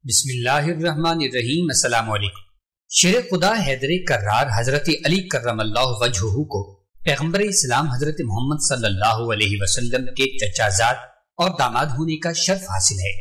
بسم اللہ الرحمن الرحیم۔ السلام علیکم۔ شیر خدا حیدر کرار حضرت علی کرم اللہ وجہہ کو پیغمبر اسلام حضرت محمد صلی اللہ علیہ وسلم کے چچا زاد اور داماد ہونے کا شرف حاصل ہے۔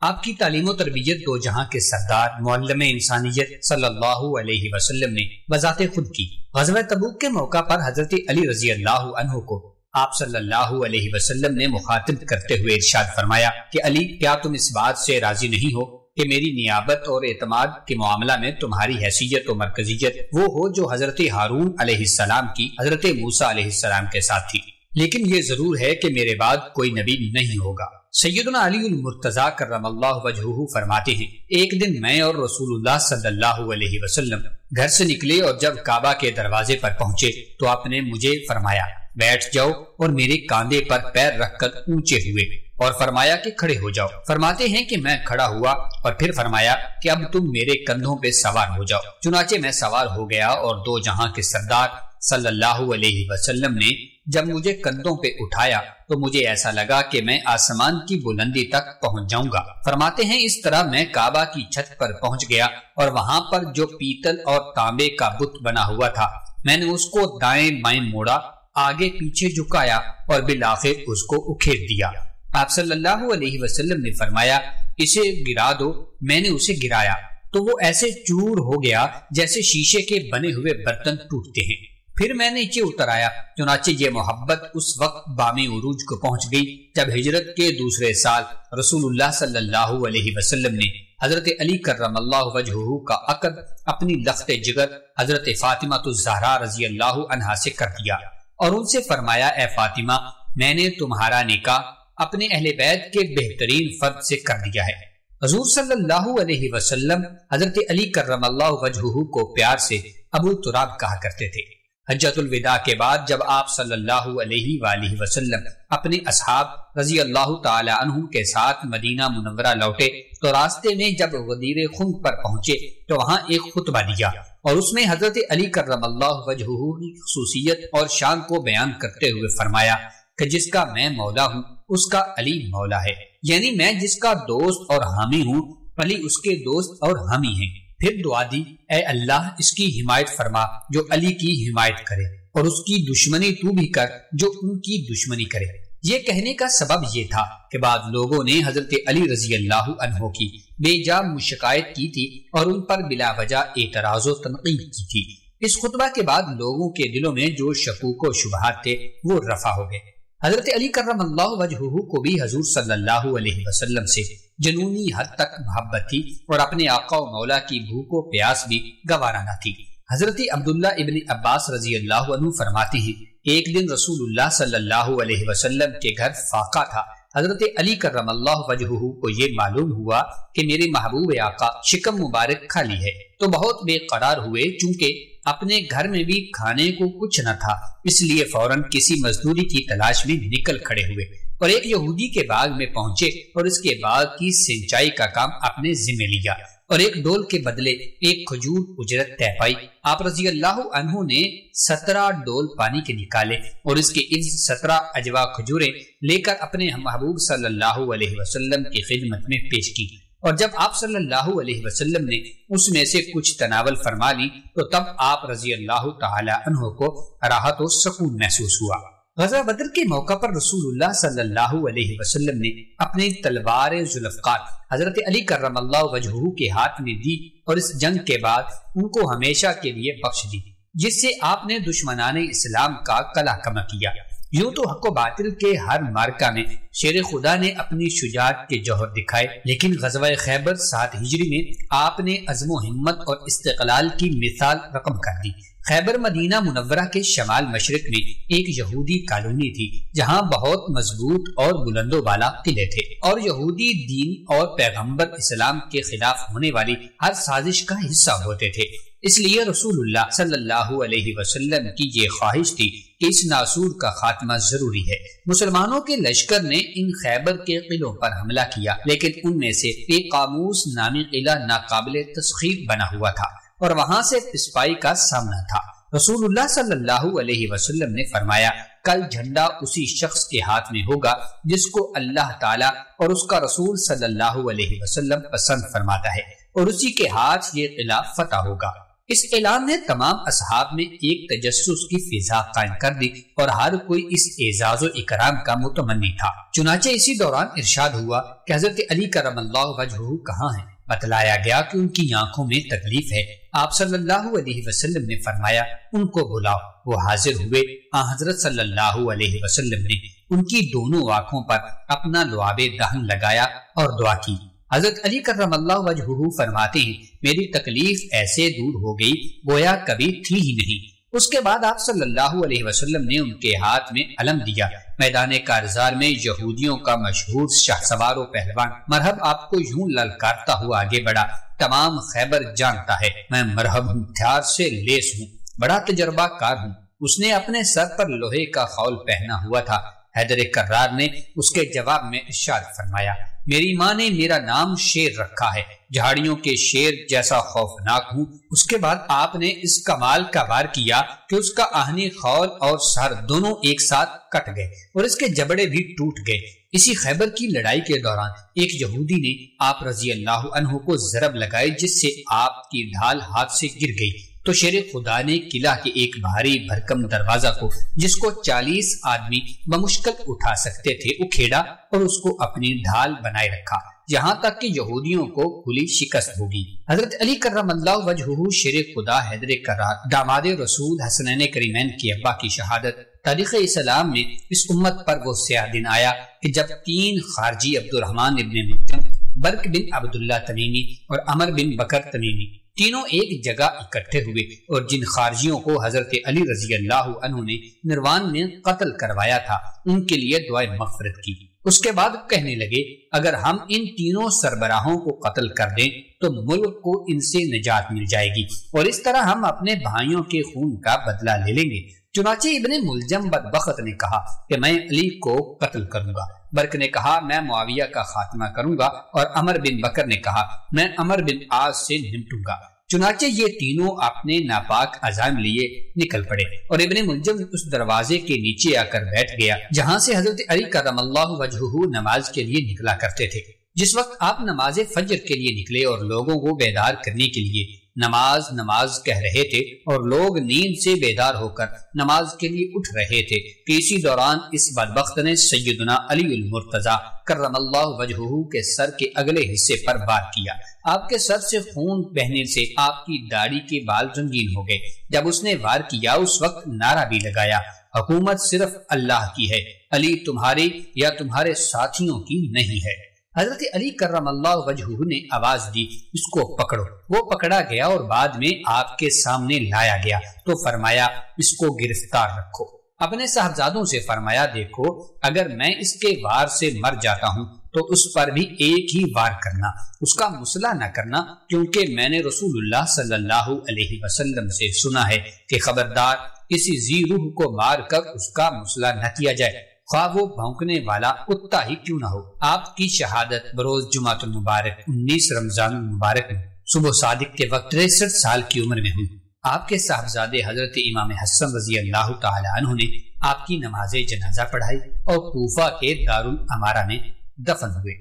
آپ کی تعلیم و تربیت دو جہاں کے سردار معلم انسانیت صلی اللہ علیہ وسلم نے بذات خود کی۔ غزوہ تبوک کے موقع پر حضرت علی رضی اللہ عنہ کو آپ صلی اللہ علیہ وسلم نے مخاطب کرتے ہوئے ارشاد فرمایا کہ علی، کیا تم اس بات سے راضی نہیں ہو کہ میری نیابت اور اعتماد کے معاملہ میں تمہاری حیثیت و مرکزیت وہ ہو جو حضرت ہارون علیہ السلام کی حضرت موسیٰ علیہ السلام کے ساتھ تھی، لیکن یہ ضرور ہے کہ میرے بعد کوئی نبی نہیں ہوگا۔ سیدنا علی المرتضیٰ کرم اللہ وجہہ فرماتے ہیں، ایک دن میں اور رسول اللہ صلی اللہ علیہ وسلم گھر سے نکلے اور جب کعبہ کے دروازے پر پہنچے تو آپ نے مجھے فرمایا بیٹھ جاؤ، اور میرے کاندھے پر پیر رکھ کر اونچے ہوئے اور فرمایا کہ کھڑے ہو جاؤ۔ فرماتے ہیں کہ میں کھڑا ہوا اور پھر فرمایا کہ اب تم میرے کندھوں پہ سوار ہو جاؤ۔ چنانچہ میں سوار ہو گیا اور دو جہاں کے سردار صلی اللہ علیہ وسلم نے جب مجھے کندھوں پہ اٹھایا تو مجھے ایسا لگا کہ میں آسمان کی بلندی تک پہنچ جاؤں گا۔ فرماتے ہیں اس طرح میں کعبہ کی چھت پر پہنچ گیا اور وہاں پر جو پیتل اور تانبے کا بت بنا ہوا تھا میں نے اس کو دائیں بائیں موڑا، آگے پیچھے جھکایا اور بالآخر اس کو اکھیڑ دیا۔ آپ صلی اللہ علیہ وسلم نے فرمایا اسے گرا دو۔ میں نے اسے گرایا تو وہ ایسے چور ہو گیا جیسے شیشے کے بنے ہوئے برتن ٹوٹتے ہیں۔ پھر میں نیچے اتر آیا، چنانچہ یہ محبت اس وقت بامی عروج کو پہنچ گئی جب ہجرت کے دوسرے سال رسول اللہ صلی اللہ علیہ وسلم نے حضرت علی کرم اللہ وجہہ کا عقد اپنی لخت جگر حضرت فاطمہ الزہرا رضی اللہ عنہا سے کر دیا اور ان سے فرمایا اے فاطمہ، میں نے تمہارا نکاح اپنے اہل بیت کے بہترین فرد سے کر دیا ہے۔ حضور صلی اللہ علیہ وسلم حضرت علی کرم اللہ وجہہ کو پیار سے ابو تراب کہا کرتے تھے۔ حجۃ الوداع کے بعد جب آپ صلی اللہ علیہ وآلہ وسلم اپنے اصحاب رضی اللہ تعالی عنہ کے ساتھ مدینہ منورہ لوٹے تو راستے میں جب غدیر خم پر پہنچے تو وہاں ایک خطبہ دیا اور اس میں حضرت علی کرم اللہ وجہہ کی خصوصیت اور شان کو بیان کرتے ہوئے فرمایا کہ جس کا میں مولا ہوں اس کا علی مولا ہے، یعنی میں جس کا دوست اور حامی ہوں علی اس کے دوست اور حامی ہیں۔ پھر دعا دی اے اللہ اس کی حمایت فرما جو علی کی حمایت کرے، اور اس کی دشمنی تو بھی کر جو ان کی دشمنی کرے۔ یہ کہنے کا سبب یہ تھا کہ بعض لوگوں نے حضرت علی رضی اللہ عنہ کی بے جا شکایت کی تھی اور ان پر بلا وجہ اعتراض و تنقید کی تھی۔ اس خطبہ کے بعد لوگوں کے دلوں میں جو شکوک و شبہات تھے وہ رفع ہو گئے۔ حضرت علی کرم اللہ وجہہ کو بھی حضور صلی اللہ علیہ وسلم سے جنونی حد تک محبت تھی اور اپنے آقا و مولا کی بھوک و پیاس بھی گوارا نہ تھی۔ حضرت عبداللہ ابن عباس رضی اللہ عنہ فرماتے ہیں ایک دن رسول اللہ صلی اللہ علیہ وسلم کے گھر فاقہ تھا۔ حضرت علی کرم اللہ وجہہ کو یہ معلوم ہوا کہ میرے محبوب آقا شکم مبارک خالی ہے تو بہت بے قرار ہوئے، چونکہ اپنے گھر میں بھی کھانے کو کچھ نہ تھا، اس لیے فوراً کسی مزدوری کی تلاش میں نکل کھڑے ہوئے اور ایک یہودی کے باغ میں پہنچے اور اس کے باغ کی سینچائی کا کام اپنے ذمہ لیا اور ایک ڈول کے بدلے ایک کھجور اجرت طے پائی۔ آپ رضی اللہ عنہ نے 17 ڈول پانی کے نکالے اور اس کے 17 اجوا کھجوریں لے کر اپنے محبوب صلی اللہ علیہ وسلم کی خدمت میں پیش کی، اور جب آپ صلی اللہ علیہ وسلم نے اس میں سے کچھ تناول فرما لی تو تب آپ رضی اللہ تعالی عنہ کو راحت و سکون محسوس ہوا۔ غزوہ بدر کے موقع پر رسول اللہ صلی اللہ علیہ وسلم نے اپنی تلوار ذوالفقار حضرت علی کرم اللہ وجہہ کے ہاتھ میں دی اور اس جنگ کے بعد ان کو ہمیشہ کے لیے بخش دی، جس سے آپ نے دشمنان اسلام کا قلع کما کیا۔ یوں تو حق و باطل کے ہر مارکہ میں شیر خدا نے اپنی شجاعت کے جوہر دکھائے، لیکن غزوہ خیبر 7 ہجری میں آپ نے عزم و ہمت اور استقلال کی مثال رقم کر دی۔ خیبر مدینہ منورہ کے شمال مشرق میں ایک یہودی کالونی تھی جہاں بہت مضبوط اور بلند و بالا قلعے تھے، اور یہودی دین اور پیغمبر اسلام کے خلاف ہونے والی ہر سازش کا حصہ ہوتے تھے۔ اس لیے رسول اللہ صلی اللہ علیہ وسلم کی یہ خواہش تھی کہ اس ناسور کا خاتمہ ضروری ہے۔ مسلمانوں کے لشکر نے ان خیبر کے قلعوں پر حملہ کیا، لیکن ان میں سے ایک قاموس نامی قلعہ ناقابل تسخیر بنا ہوا تھا اور وہاں سے پسپائی کا سامنا تھا۔ رسول اللہ صلی اللہ علیہ وسلم نے فرمایا کل جھنڈا اسی شخص کے ہاتھ میں ہوگا جس کو اللہ تعالیٰ اور اس کا رسول صلی اللہ علیہ وسلم پسند فرماتا ہے، اور اسی کے ہاتھ یہ قلعہ فتح ہوگا۔ اس اعلان نے تمام اصحاب میں ایک تجسس کی فضا قائم کر دی اور ہر کوئی اس اعزاز و اکرام کا متمنی تھا۔ چنانچہ اسی دوران ارشاد ہوا کہ حضرت علی کرم اللہ وجہہ کہاں ہیں؟ بتلایا گیا کہ ان کی آنکھوں میں تکلیف ہے۔ آپ صلی اللہ علیہ وسلم نے فرمایا ان کو بلاؤ۔ وہ حاضر ہوئے۔ حضرت صلی اللہ علیہ وسلم نے ان کی دونوں آنکھوں پر اپنا لعاب دہن لگایا اور دعا کی۔ حضرت علی کرم اللہ وجہہ فرماتے ہیں میری تکلیف ایسے دور ہو گئی گویا کبھی تھی ہی نہیں۔ اس کے بعد آپ صلی اللہ علیہ وسلم نے ان کے ہاتھ میں علم دیا۔ میدان کارزار میں یہودیوں کا مشہور شاہ سوار و پہلوان مرحب آپ کو یوں للکارتا ہوا آگے بڑھا، تمام خیبر جانتا ہے میں مرحب ہوں، ہتھیار سے لیس ہوں، بڑا تجربہ کار ہوں۔ اس نے اپنے سر پر لوہے کا خول پہنا ہوا تھا۔ حیدر کرار نے اس کے جواب میں ارشاد فرمایا میری ماں نے میرا نام شیر رکھا ہے، جھاڑیوں کے شیر جیسا خوفناک ہوں۔ اس کے بعد آپ نے اس کمال کا وار کیا کہ اس کا آہنی خول اور سر دونوں ایک ساتھ کٹ گئے اور اس کے جبڑے بھی ٹوٹ گئے۔ اسی خیبر کی لڑائی کے دوران ایک یہودی نے آپ رضی اللہ عنہ کو ضرب لگائی جس سے آپ کی ڈھال ہاتھ سے گر گئی، تو شیر خدا نے قلعہ کے ایک بھاری بھرکم دروازہ کو جس کو 40 آدمی بمشکل اٹھا سکتے تھے اکھیڑا اور اس کو اپنی ڈھال بنائے رکھا، یہاں تک کہ یہودیوں کو کھلی شکست ہوگی۔ حضرت علی کرم اللہ وجہہ شیر خدا حیدر کرار داماد رسول حسنین کریمین کی ابا کی شہادت، تاریخ اسلام میں اس امت پر وہ سیاہ دن آیا کہ جب 3 خارجی عبد الرحمن ابن ملجم، برق بن عبداللہ تمیمی اور عمر بن بکر تمیمی تینوں ایک جگہ اکٹھے ہوئے اور جن خارجیوں کو حضرت علی رضی اللہ عنہ نے نروان میں قتل کروایا تھا ان کے لیے دعائے مغفرت کی۔ اس کے بعد کہنے لگے اگر ہم ان تینوں سربراہوں کو قتل کر دیں تو ملک کو ان سے نجات مل جائے گی اور اس طرح ہم اپنے بھائیوں کے خون کا بدلہ لے لیں گے۔ چنانچہ ابن ملجم بدبخت نے کہا کہ میں علی کو قتل کروں گا، برق نے کہا میں معاویہ کا خاتمہ کروں گا اور عمر بن بکر نے کہا میں عمر بن عاص سے نمٹوں گا۔ چنانچہ یہ تینوں اپنے ناپاک عزائم لیے نکل پڑے اور ابن ملجم اس دروازے کے نیچے آ کر بیٹھ گیا جہاں سے حضرت علی کرم اللہ وجہہ نماز کے لیے نکلا کرتے تھے۔ جس وقت آپ نماز فجر کے لیے نکلے اور لوگوں کو بیدار کرنے کے لیے نماز نماز کہہ رہے تھے اور لوگ نیند سے بیدار ہو کر نماز کے لیے اٹھ رہے تھے کہ اسی دوران اس بدبخت نے سیدنا علی المرتضی کرم اللہ وجہہ کے سر کے اگلے حصے پر وار کیا۔ آپ کے سر سے خون بہنے سے آپ کی داڑھی کے بال رنگین ہو گئے۔ جب اس نے وار کیا اس وقت نعرہ بھی لگایا حکومت صرف اللہ کی ہے، علی تمہاری یا تمہارے ساتھیوں کی نہیں ہے۔ حضرت علی کرم اللہ وجہہ نے آواز دی اس کو پکڑو۔ وہ پکڑا گیا اور بعد میں آپ کے سامنے لایا گیا تو فرمایا اس کو گرفتار رکھو۔ اپنے صاحبزادوں سے فرمایا دیکھو اگر میں اس کے وار سے مر جاتا ہوں تو اس پر بھی ایک ہی وار کرنا، اس کا مسئلہ نہ کرنا، کیونکہ میں نے رسول اللہ صلی اللہ علیہ وسلم سے سنا ہے کہ خبردار کسی ذی روح کو مار کر اس کا مسئلہ نہ کیا جائے، خواہ وہ بھونکنے والا کتا ہی کیوں نہ ہو۔ آپ کی شہادت بروز جمعۃ المبارک 19 رمضان المبارک میں صبح صادق کے وقت 63 سال کی عمر میں ہوئی۔ آپ کے صاحبزادے حضرت امام حسن رضی اللہ تعالی عنہ نے آپ کی نماز جنازہ پڑھائی اور کوفہ کے دارالامارہ میں دفن ہوئے۔